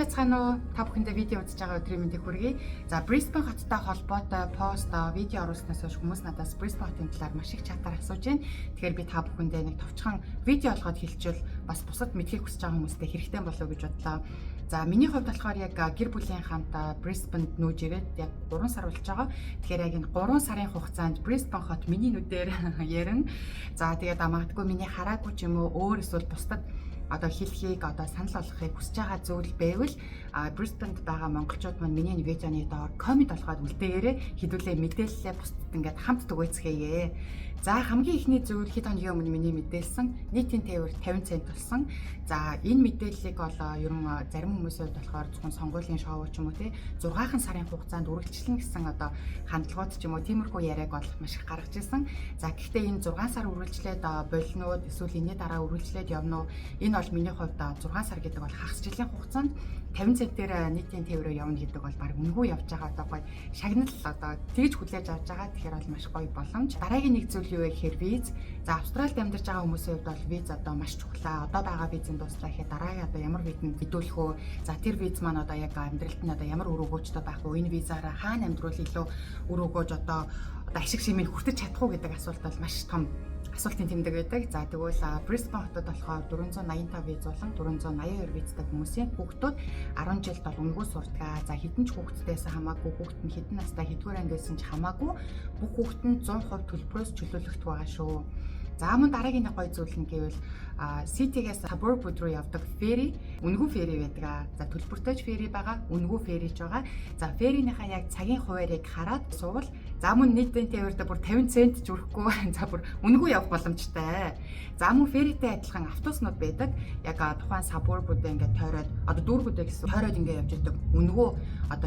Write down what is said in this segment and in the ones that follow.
Байцгаана уу? Та бүхэндээ видео үзэж байгаа өдрийн мэндийг хүргэе. За, Brisbane хоттой холбоотой пост видео оруулснаас хойш хүмүүс надаас Brisbane хотын талаар маш их чатаар асууж байна. Тэгэхээр би та бүхэндээ нэг товчхон видео олгоод хэлчихвэл бас бусад мэдхийг хүсэж байгаа хүмүүстээ хэрэгтэй болов гэж бодлоо. За, миний хувьд болохоор яг гэр бүлийн хамт Brisbane нүүж ирээд яг 3 сар болж байгаа. Тэгэхээр яг энэ 3 сарын хугацаанд Brisbane хот миний нүдээр ярина. За, тэгээд магадгүй миний хараагүй ч юм уу өөр эсвэл бусдад одоо хэлхийг санал болгохыг хүсэж байгаа зүйл байвал Brisbane-д байгаа монголчууд маань миний видеоны доор коммент болгоод үлдээгээрэй. Хэдүүлээ мэдээлэлээ бусдад ингээд хамт түгээцгээе. За, хамгийн ихний зүйл хэд хоногийн өмнө миний мэдээлсэн нийтийн тээвэр 50 цент болсон. За, энэ мэдээллийг бол ерөн зарим хүмүүсийн хувьд болохоор зөвхөн сонгуулийн шоу ч юм уу те 6 сарын хугацаанд үргэлжлэн гэсэн хандлагууд ч юм уу тиймэрхүү яриаг бол маш их гаргаж ирсэн. За, гэхдээ энэ 6 сар үргэлжлээд болнууд эсвэл энэний дараа үргэлжлээд явна уу? Энэ бол миний хувьд 6 сар гэдэг бол хагас жилийн хугацаанд 50 центээр нийтийн тээврээр явна гэдэг бол баг үнгүй явж байгаа гоё шагнал тэгж хүлээж авч байгаа. Тэгэхээр бол маш гоё боломж. Дараагийн нэг зүйл юу вэ гэхээр виз. За, Австралид амьдарч байгаа хүмүүсийн хувьд бол виз маш чухлаа. Одоо байгаа визийн дуслаа гэхэд дараагийн ямар визэнд хөдөлөх үү? За, тэр виз маань яг амьдралд нь ямар үр өгөөжтэй байх вэ? Энэ визаараа хаана амьдрал илүү үр өгөөж ашиг шимийг хүртэж чадах уу гэдэг асуулт бол маш том асуултын тэмдэг байдаг. За, тэгвэл Brisbane хотод болохоор 485 виз болон 482 визтэй хүмүүсийн хүүхдүүд 10 жилд бол үнгүй сурдаг. За, хэдэн ч хүүхдтэйс хамаагүй, хүүхд нь хэдэн настай хэдгээр ангисэн ч хамаагүй бүх хүүхд нь 100% төлбөрөөс чөлөөлөгдөх байгаа шүү. За, мөн дараагийн нэг гоё зүйл нь гэвэл City-гээс suburb руу явдаг фери, үнгүй фери байдаг. За, төлбөртөөч фери байгаа, үнгүй ферич байгаа. За, феринийхаа яг цагийн хуваарийг хараад суувал за, мөн нийтийн тээвэрдээ бүр 50 цент ч өрөхгүй. За, бүр үнгүй явах боломжтой. За, мөн феритэй адилхан автобуснууд байдаг. Яг тухайн suburb-уудаа ингээд тойроод дүүргүүдээ гэсэн тойроод ингээд явж идэг үнгүй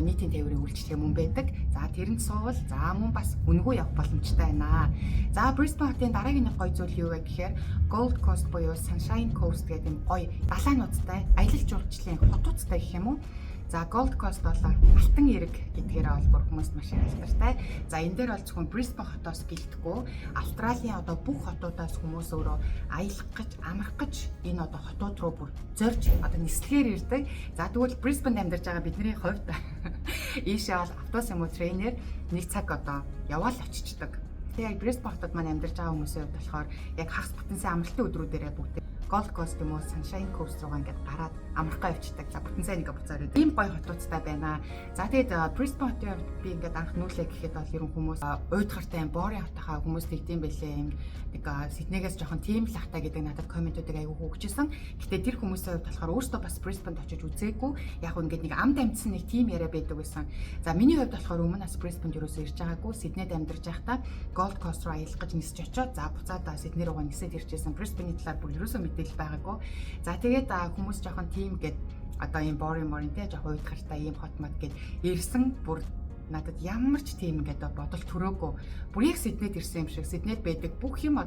нийтийн тээврийн үйлчлэгээ мөн байдаг. За, тэрэнд суувал за мөн бас үнгүй явах боломжтой байна. За, Brisbane хотын дараагийн нэг гоё зүйл юу вэ гэхээр Gold Coast буюу Sunshine Coast гэдэг юм гоё далайнуудтай, аялал жуулчлалын хотуудтай гэх юм уу. За, Gold Coast бол алтан эрэг гэдгээр бол хүмүүст маш их алдартай. За, энэ дээр бол зөвхөн Brisbane хотоос гэлтгүү Австралийн бүх хотуудаас хүмүүс өөрөө аялах гэж, амрах гэж энэ хотууд руу бүр зорж нислэгээр ирдэг. За, тэгвэл Brisbane амьдарч байгаа бидний хувьд ийшээ бол автобус юм уу трейнер нэг цаг яваал очичдаг. Тэгээ яг Brisbane хотод маань амьдарч байгаа хүмүүсийн хувьд болохоор яг хагас бүтэнсийн амралтын өдрүүдээрээ бүгд Gold Coast юм уу Sunshine Coast руугаа ингээд гараад амрахаа явчихдаг. За, бүтэн сайн нэг буцаад ийм гоё хотуудтай байна. За, тэгээд Brisbane хотын хувьд би ингээд анх нүүлээ гэхэд бол ерөн хүмүүс уйдгартай Boring хотынхаа хүмүүс тэгдэм байлээ. Нэг Сиднейгээс жоохон тийм л ахтай гэдэг надад комментуудыг аягүй өгчээсэн. Гэтэ тэр хүмүүсийн хувьд болохоор өөртөө бас Brisbane очиж үзээгүй. Яг ингээд нэг амд амьдсан нэг тийм яриа байдаг байсан. За, миний хувьд болохоор өмнө бас Brisbane юусоо ирж байгаагүй. Сиднейд амьдарч байхдаа Gold Coast руу аялах гэж нисэж очиод за буцаад Сидней руугаа нисээд ирчихсэн. Brisbane-ийн талаар бүр юусоо мэдээлэл байгаагүй. За, тэгээд хүмүүс жоохон тийм гээд ийм Boring те жоохон уйдгартай ийм хот мод гээд ирсэн бүр надад ямар ч тийм ингээд бодол төрөөгүй. Бүр яг Сиднейд ирсэн юм шиг. Сиднейд байдаг бүх юм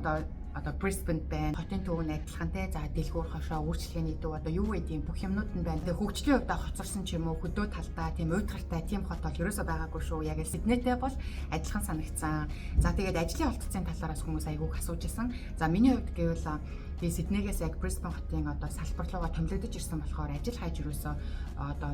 Brisbane байна. Хотын төв нь адилхан те. За, дэлгүүр хошоо, үйлчлэгээний төв юу гэдэг бүх юмнууд нь байна. Тэгээ хөгжлийн хувьд хоцорсон ч юм уу, хөдөө талдаа тийм уйдгартай тийм хот бол ерөөсөө байгаагүй шүү. Яг Сиднейтэй бол адилхан санагдсан. За, тэгээд ажлын олдцын талаараас хүмүүс айгүйх асууж исэн. За, миний хувьд гэвэл би Сиднейгээс яг Brisbane хотын салбар руугаа томилогдож ирсэн болохоор ажил хайж юусоо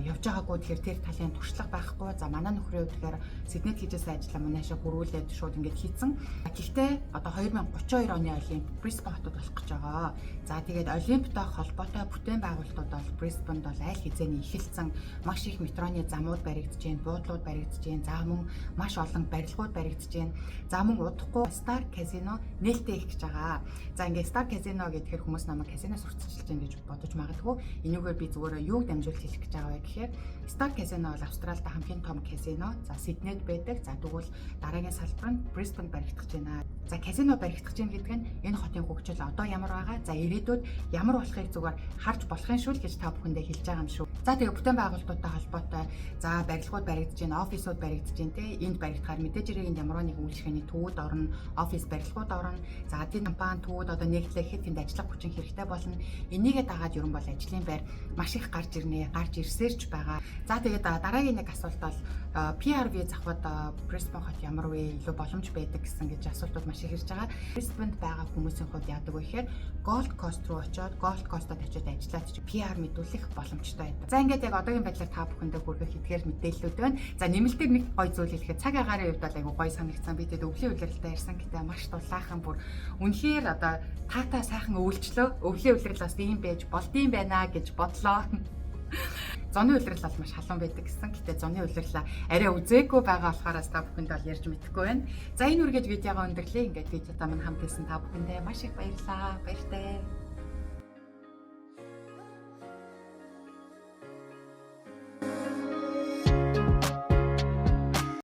явж байгаагүй. Тэгэхээр тэр талын туршлага байхгүй. За, манай нөхрийн хувьд тэгэхээр Сиднейд хийжсэн ажлаа манайшаа бүрүүлээд шууд ингээд хийцэн. Гэхдээ 2032 оны Олимп Brisbane хотод болох гэж байгаа. За, тэгээд Олимптой холбоотой бүтээн байгуулалтууд бол Brisbane-д бол аль хэзээний эхэлсэн маш их метроны замууд баригдаж байна, буудлууд баригдаж байна. За, мөн маш олон барилгууд баригдаж байна. За, мөн удахгүй Star Casino нээлттэй их гэж байгаа. За, ингээд Star Casino гэхээр хүмүүс намайг казиноос урьдчилж байна гэж бодож магадгүй. Энэгээр би зүгээр юуг дамжуулж хэлэх гэж байгаа вэ гэхээр Star Casino бол Австралид хамгийн том казино. За, Сиднейд байдаг. За, тэгвэл дараагийн салбар нь Brisbane баригдах гэж байна. За, казино баригдах гэж гэдэг нь энэ хотын хөгжил одоо ямар байгаа? За, ирээдүйд ямар болохыг зүгээр харж болох юм шүү л гэж та бүхэндээ хэлж байгаа юм шүү. За, тэгээ бүтээн байгуулалтуудтай холбоотой за барилгууд баригдаж байна, офисууд баригдаж байна те. Энд баригдахаар мэдээж энд ямар нэгэн үйлчлэгээний төвүүд орно, офис барилгууд орно. За, эдийн компани төвүүд нэгтлээ гэхэд тэнд хүнд ажиллах хүчин хэрэгтэй болно. Энийгээ дагаад ерөн бол ажлын байр маш их гарч ирсээрч байгаа. За тэгээд дараагийн нэг асуулт бол PR виз авахд Brisbane хот ямар вэ? Илүү боломж байдаг гэсэн гэж асуултууд маш их ирж байгаа. Brisbane-д байгаа хүмүүсийн хувьд яадаг вэ гэхээр Gold Coast руу очиод Gold Coast-д очиод ажиллаад чи PR мэдүүлэх боломжтой байдаг. За ингээд яг одоогийн байдлаар та бүхэндээ хүргэх эдгээр мэдээллүүд байна. За нэмэлтээр нэг гоё зүйл хэлэхэд цаг агаарын хувьд бол айгу гоё санагдсан. Би тэд өвлийн улиралтай ярьсан гэдэг маш дулаахан бүр үнэхээр одоо таатай сайхан өвлжлөө. Өвлийн улирал бас ийм байж болдсон байна гэж бодлоо. Зуны улирал бол маш халуун байдаг гэсэн. Гэтэ зуны улирлаа арай үзээгүй байгаа болохоор та бүхэнд бол ярьж мэдэхгүй байна. За энэ үргээд видеого өндөрлөө. Ингээд видеотаа мань хамт хийсэн та бүхэндээ маш их баярлалаа. Баяртай.